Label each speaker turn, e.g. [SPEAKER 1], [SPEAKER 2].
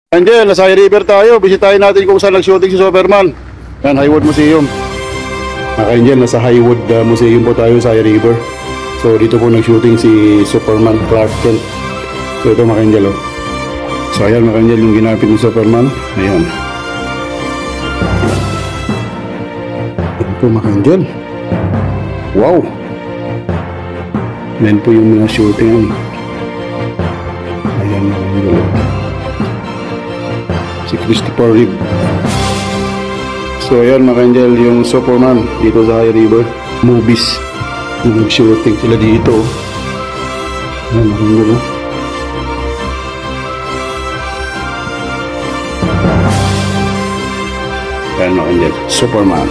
[SPEAKER 1] Angel, nasa High River tayo. Bisitahin natin kung saan nag-shooting si Superman. Yan, Highwood Museum. Mga Angel, nasa Highwood Museum po tayo sa High River. So dito po nag-shooting si Superman Clark Kent. So ito mga Angel, oh. So ayan mga Angel, yung ginapit ni Superman. Ayan. Ito mga Angel. Wow. Yan po yung mga shooting. Ayan mga Angel, oh. Si Christopher Reeve. So ayan mga Angel, yung Superman dito sa High River movies, yung shooting sila dito. Ayan mga Angel, oh. Ayan mga Angel, Superman.